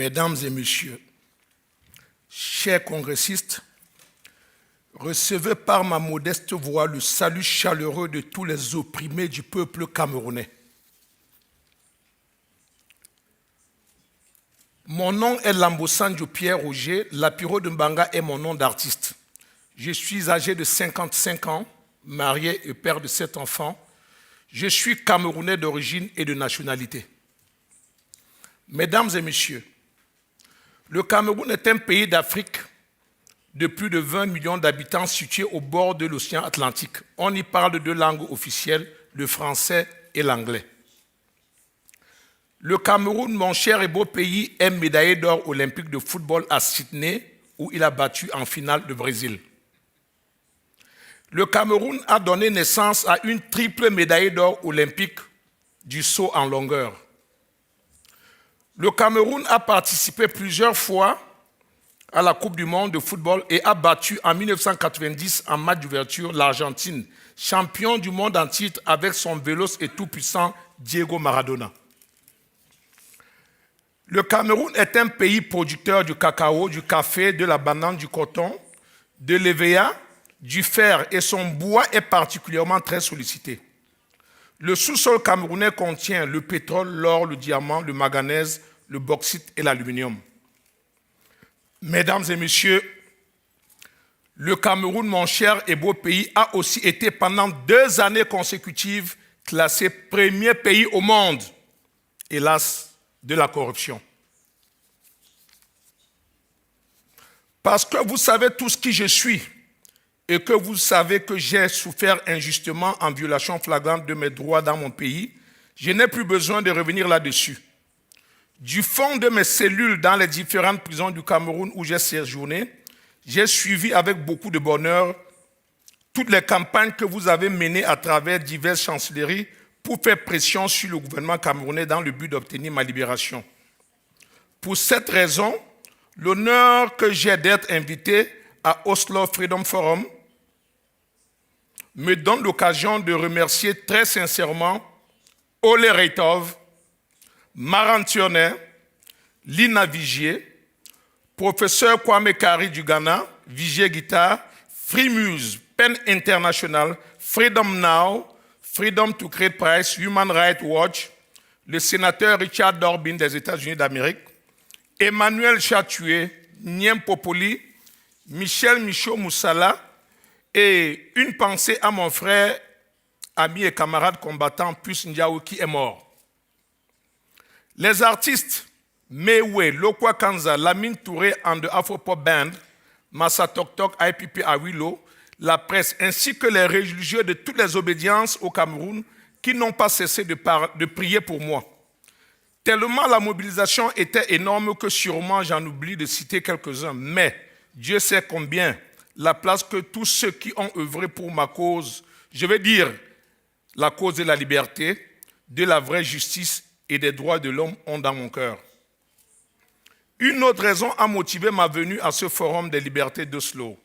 Mesdames et messieurs, chers congressistes, recevez par ma modeste voix le salut chaleureux de tous les opprimés du peuple camerounais. Mon nom est Lambosanjo Pierre Roger, Lapiro de Mbanga est mon nom d'artiste. Je suis âgé de 55 ans, marié et père de 7 enfants. Je suis Camerounais d'origine et de nationalité. Mesdames et messieurs, le Cameroun est un pays d'Afrique de plus de 20 millions d'habitants situé au bord de l'océan Atlantique. On y parle de 2 langues officielles, le français et l'anglais. Le Cameroun, mon cher et beau pays, est médaillé d'or olympique de football à Sydney, où il a battu en finale le Brésil. Le Cameroun a donné naissance à une triple médaille d'or olympique du saut en longueur. Le Cameroun a participé plusieurs fois à la Coupe du monde de football et a battu en 1990 en match d'ouverture l'Argentine, champion du monde en titre avec son véloce et tout-puissant Diego Maradona. Le Cameroun est un pays producteur du cacao, du café, de la banane, du coton, de l'EVA, du fer et son bois est particulièrement très sollicité. Le sous-sol camerounais contient le pétrole, l'or, le diamant, le manganèse, le bauxite et l'aluminium. Mesdames et messieurs, le Cameroun, mon cher et beau pays, a aussi été pendant 2 années consécutives classé premier pays au monde, hélas, de la corruption. Parce que vous savez tous qui je suis et que vous savez que j'ai souffert injustement en violation flagrante de mes droits dans mon pays, je n'ai plus besoin de revenir là-dessus. Du fond de mes cellules dans les différentes prisons du Cameroun où j'ai séjourné, j'ai suivi avec beaucoup de bonheur toutes les campagnes que vous avez menées à travers diverses chancelleries pour faire pression sur le gouvernement camerounais dans le but d'obtenir ma libération. Pour cette raison, l'honneur que j'ai d'être invité à Oslo Freedom Forum me donne l'occasion de remercier très sincèrement Ole Reitov, Maran Tionnet, Lina Vigier, professeur Kwame Kari du Ghana, Vigier Guitar, Freemuse, PEN International, Freedom Now, Freedom to Create Prize, Human Rights Watch, le sénateur Richard Dorbin des États-Unis d'Amérique, Emmanuel Chatoué, Niem Popoli, Michel Michaud Moussala et une pensée à mon frère, ami et camarade combattant Puss Ndiaou qui est mort. Les artistes Mewe, Lokwa Kanza, Lamine Touré and the Afropop Band, Massa Tok Tok, IPP Awilo, la presse ainsi que les religieux de toutes les obédiences au Cameroun qui n'ont pas cessé de prier pour moi. Tellement la mobilisation était énorme que sûrement j'en oublie de citer quelques-uns, mais Dieu sait combien la place que tous ceux qui ont œuvré pour ma cause, je vais dire la cause de la liberté, de la vraie justice et des droits de l'homme ont dans mon cœur. Une autre raison a motivé ma venue à ce forum des libertés d'Oslo.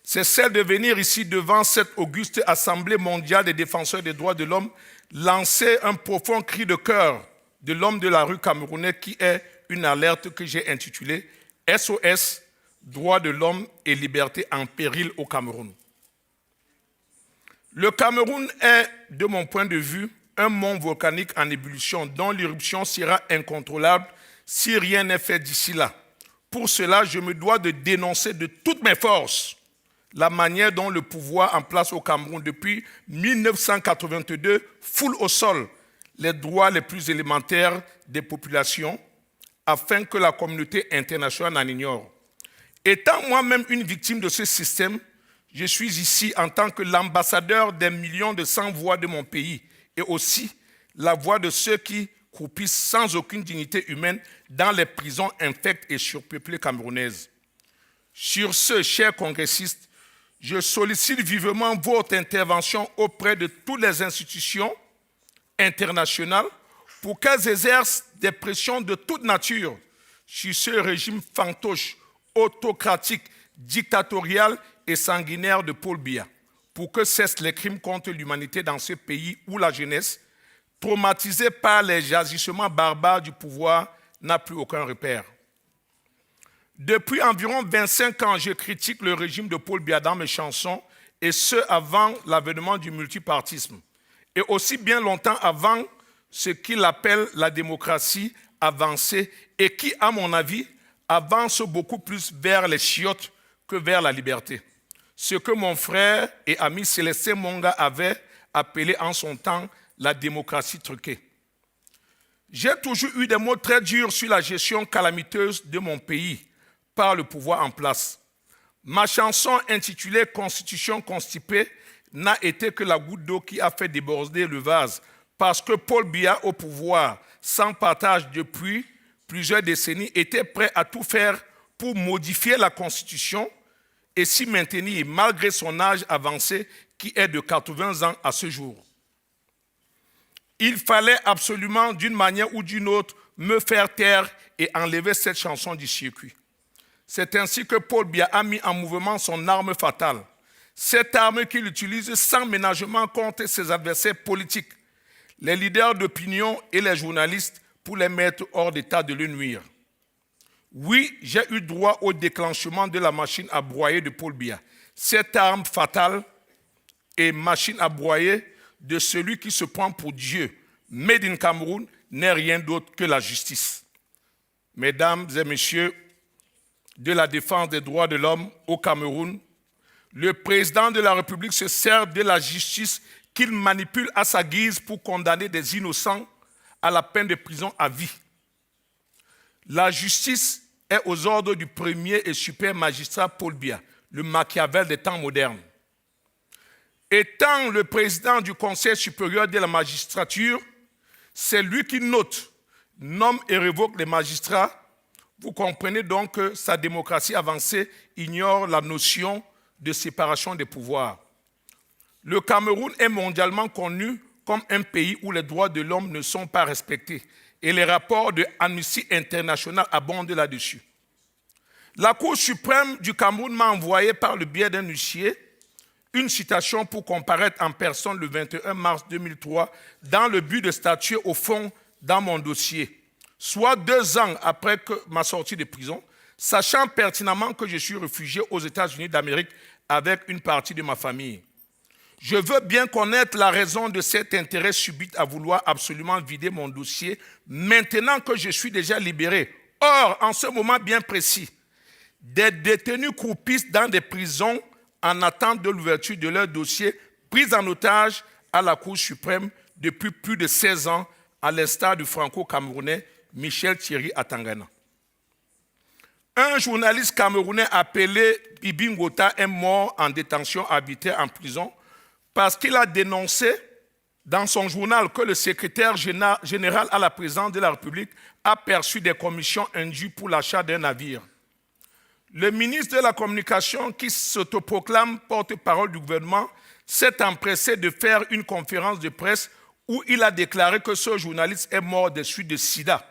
C'est celle de venir ici devant cette auguste Assemblée mondiale des défenseurs des droits de l'homme lancer un profond cri de cœur de l'homme de la rue camerounais qui est une alerte que j'ai intitulée SOS, droits de l'homme et liberté en péril au Cameroun. Le Cameroun est, de mon point de vue, un mont volcanique en ébullition dont l'éruption sera incontrôlable si rien n'est fait d'ici là. Pour cela, je me dois de dénoncer de toutes mes forces la manière dont le pouvoir en place au Cameroun depuis 1982 foule au sol les droits les plus élémentaires des populations afin que la communauté internationale en ignore. Étant moi-même une victime de ce système, je suis ici en tant que l'ambassadeur des millions de sans-voix de mon pays et aussi la voix de ceux qui croupissent sans aucune dignité humaine dans les prisons infectes et surpeuplées camerounaises. Sur ce, chers congressistes, je sollicite vivement votre intervention auprès de toutes les institutions internationales pour qu'elles exercent des pressions de toute nature sur ce régime fantoche, autocratique, dictatorial et sanguinaire de Paul Biya, pour que cessent les crimes contre l'humanité dans ce pays où la jeunesse, traumatisée par les agissements barbares du pouvoir, n'a plus aucun repère. Depuis environ 25 ans, je critique le régime de Paul Biya dans mes chansons, et ce avant l'avènement du multipartisme, et aussi bien longtemps avant ce qu'il appelle la démocratie avancée, et qui, à mon avis, avance beaucoup plus vers les chiottes que vers la liberté. Ce que mon frère et ami Célestin Monga avait appelé en son temps la démocratie truquée. J'ai toujours eu des mots très durs sur la gestion calamiteuse de mon pays par le pouvoir en place. Ma chanson intitulée « Constitution constipée » n'a été que la goutte d'eau qui a fait déborder le vase, parce que Paul Biya, au pouvoir, sans partage depuis plusieurs décennies, était prêt à tout faire pour modifier la Constitution et s'y maintenir malgré son âge avancé qui est de 80 ans à ce jour. Il fallait absolument, d'une manière ou d'une autre, me faire taire et enlever cette chanson du circuit. C'est ainsi que Paul Biya a mis en mouvement son arme fatale, cette arme qu'il utilise sans ménagement contre ses adversaires politiques, les leaders d'opinion et les journalistes pour les mettre hors d'état de le nuire. Oui, j'ai eu droit au déclenchement de la machine à broyer de Paul Biya. Cette arme fatale et machine à broyer de celui qui se prend pour Dieu, made in Cameroun, n'est rien d'autre que la justice. Mesdames et messieurs de la défense des droits de l'homme au Cameroun, le président de la République se sert de la justice qu'il manipule à sa guise pour condamner des innocents à la peine de prison à vie. La justice est aux ordres du premier et super magistrat Paul Biya, le Machiavel des temps modernes. Étant le président du Conseil supérieur de la magistrature, c'est lui qui nomme et révoque les magistrats. Vous comprenez donc que sa démocratie avancée ignore la notion de séparation des pouvoirs. Le Cameroun est mondialement connu comme un pays où les droits de l'homme ne sont pas respectés. Et les rapports de Amnesty International abondent là-dessus. La Cour suprême du Cameroun m'a envoyé par le biais d'un huissier une citation pour comparaître en personne le 21 mars 2003 dans le but de statuer au fond dans mon dossier, soit 2 ans après ma sortie de prison, sachant pertinemment que je suis réfugié aux États-Unis d'Amérique avec une partie de ma famille. Je veux bien connaître la raison de cet intérêt subit à vouloir absolument vider mon dossier maintenant que je suis déjà libéré. Or, en ce moment bien précis, des détenus croupissent dans des prisons en attente de l'ouverture de leur dossier, pris en otage à la Cour suprême depuis plus de 16 ans, à l'instar du franco-camerounais Michel Thierry Atangana. Un journaliste camerounais appelé Ibi Ngota est mort en détention arbitraire en prison parce qu'il a dénoncé dans son journal que le secrétaire général à la présidence de la République a perçu des commissions indues pour l'achat d'un navire. Le ministre de la Communication, qui s'autoproclame porte-parole du gouvernement, s'est empressé de faire une conférence de presse où il a déclaré que ce journaliste est mort des suites de sida,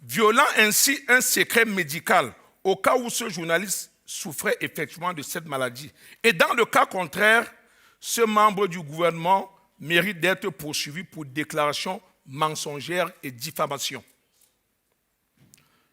violant ainsi un secret médical au cas où ce journaliste souffrait effectivement de cette maladie. Et dans le cas contraire, ce membre du gouvernement mérite d'être poursuivi pour déclaration mensongère et diffamation.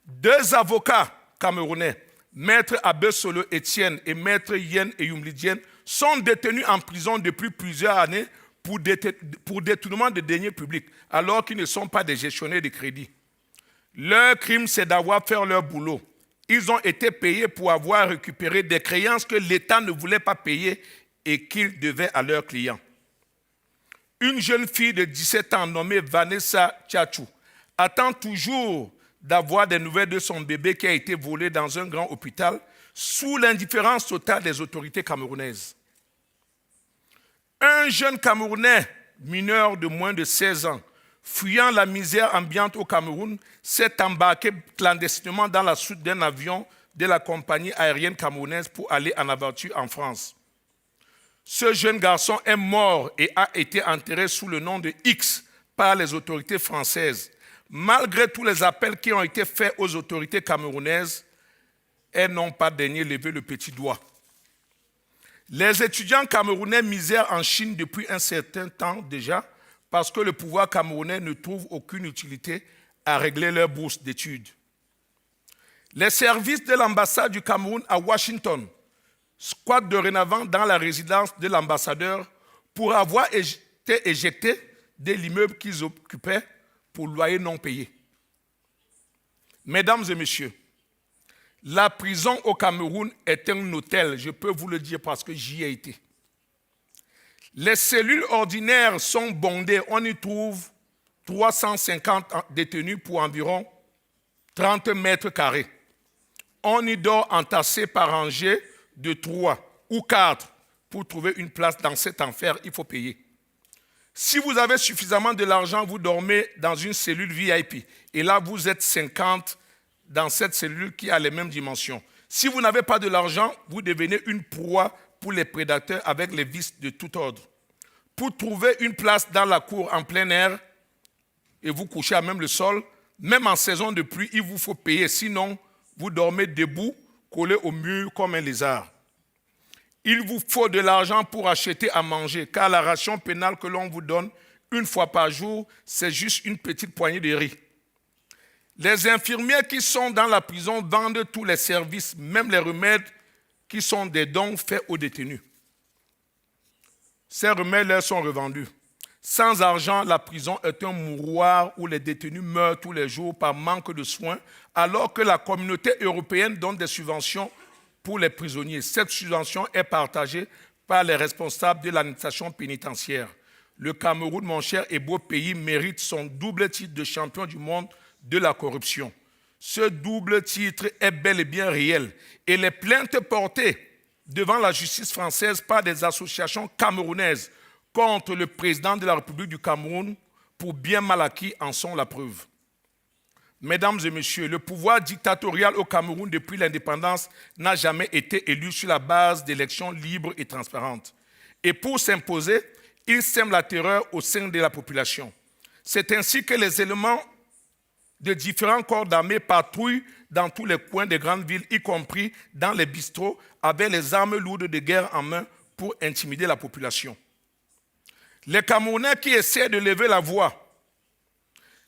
2 avocats camerounais, Maître Abbé Solo Etienne et Maître Yen Eyumlidien, sont détenus en prison depuis plusieurs années pour détournement de deniers publics, alors qu'ils ne sont pas des gestionnaires de crédit. Leur crime, c'est d'avoir fait leur boulot. Ils ont été payés pour avoir récupéré des créances que l'État ne voulait pas payer et qu'ils devaient à leurs clients. Une jeune fille de 17 ans nommée Vanessa Tchatchou attend toujours d'avoir des nouvelles de son bébé qui a été volé dans un grand hôpital sous l'indifférence totale des autorités camerounaises. Un jeune Camerounais mineur de moins de 16 ans, fuyant la misère ambiante au Cameroun, s'est embarqué clandestinement dans la soute d'un avion de la compagnie aérienne camerounaise pour aller en aventure en France. Ce jeune garçon est mort et a été enterré sous le nom de X par les autorités françaises. Malgré tous les appels qui ont été faits aux autorités camerounaises, elles n'ont pas daigné lever le petit doigt. Les étudiants camerounais misèrent en Chine depuis un certain temps déjà parce que le pouvoir camerounais ne trouve aucune utilité à régler leurs bourses d'études. Les services de l'ambassade du Cameroun à Washington squattent dorénavant dans la résidence de l'ambassadeur pour avoir été éjectés de l'immeuble qu'ils occupaient pour loyer non payé. Mesdames et messieurs, la prison au Cameroun est un hôtel, je peux vous le dire parce que j'y ai été. Les cellules ordinaires sont bondées, on y trouve 350 détenus pour environ 30 mètres carrés. On y dort entassé par rangées de 3 ou 4. Pour trouver une place dans cet enfer, il faut payer. Si vous avez suffisamment de l'argent, vous dormez dans une cellule VIP. Et là, vous êtes 50 dans cette cellule qui a les mêmes dimensions. Si vous n'avez pas de l'argent, vous devenez une proie pour les prédateurs avec les vices de tout ordre. Pour trouver une place dans la cour en plein air, et vous couchez à même le sol, même en saison de pluie, il vous faut payer. Sinon, vous dormez debout, collé au mur comme un lézard. Il vous faut de l'argent pour acheter à manger, car la ration pénale que l'on vous donne une fois par jour, c'est juste une petite poignée de riz. Les infirmières qui sont dans la prison vendent tous les services, même les remèdes qui sont des dons faits aux détenus. Ces remèdes leur sont revendus. Sans argent, la prison est un mouroir où les détenus meurent tous les jours par manque de soins, alors que la communauté européenne donne des subventions pour les prisonniers. Cette subvention est partagée par les responsables de l'administration pénitentiaire. Le Cameroun, mon cher et beau pays, mérite son double titre de champion du monde de la corruption. Ce double titre est bel et bien réel et les plaintes portées devant la justice française par des associations camerounaises contre le président de la République du Cameroun pour bien mal acquis en sont la preuve. Mesdames et messieurs, le pouvoir dictatorial au Cameroun depuis l'indépendance n'a jamais été élu sur la base d'élections libres et transparentes. Et pour s'imposer, il sème la terreur au sein de la population. C'est ainsi que les éléments de différents corps d'armée patrouillent dans tous les coins des grandes villes, y compris dans les bistrots, avec les armes lourdes de guerre en main pour intimider la population. Les Camerounais qui essaient de lever la voix,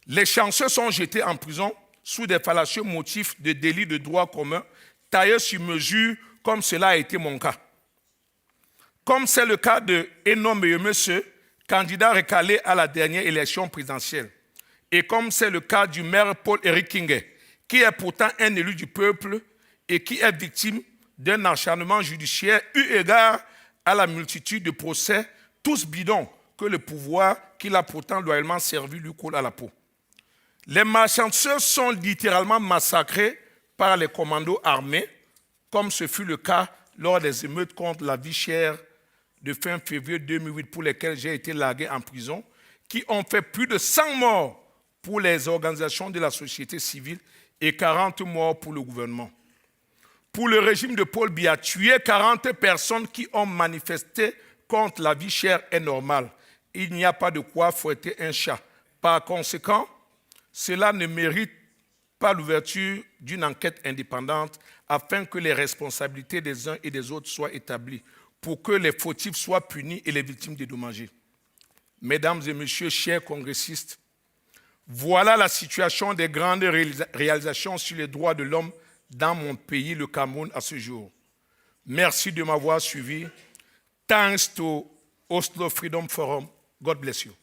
les chanceux sont jetés en prison sous des fallacieux motifs de délit de droit commun, taillés sur mesure, comme cela a été mon cas. Comme c'est le cas de Eno Meyemese, candidat recalé à la dernière élection présidentielle. Et comme c'est le cas du maire Paul-Éric Kinge, qui est pourtant un élu du peuple et qui est victime d'un acharnement judiciaire eu égard à la multitude de procès, tous bidons, que le pouvoir qu'il a pourtant loyalement servi lui colle à la peau. Les malchanceux sont littéralement massacrés par les commandos armés, comme ce fut le cas lors des émeutes contre la vie chère de fin février 2008 pour lesquelles j'ai été largué en prison, qui ont fait plus de 100 morts pour les organisations de la société civile et 40 morts pour le gouvernement. Pour le régime de Paul Biya, tuer 40 personnes qui ont manifesté contre la vie chère est normal. Il n'y a pas de quoi fouetter un chat. Par conséquent, cela ne mérite pas l'ouverture d'une enquête indépendante afin que les responsabilités des uns et des autres soient établies, pour que les fautifs soient punis et les victimes dédommagées. Mesdames et messieurs, chers congressistes, voilà la situation des grandes réalisations sur les droits de l'homme dans mon pays, le Cameroun, à ce jour. Merci de m'avoir suivi. Thanks to Oslo Freedom Forum. God bless you.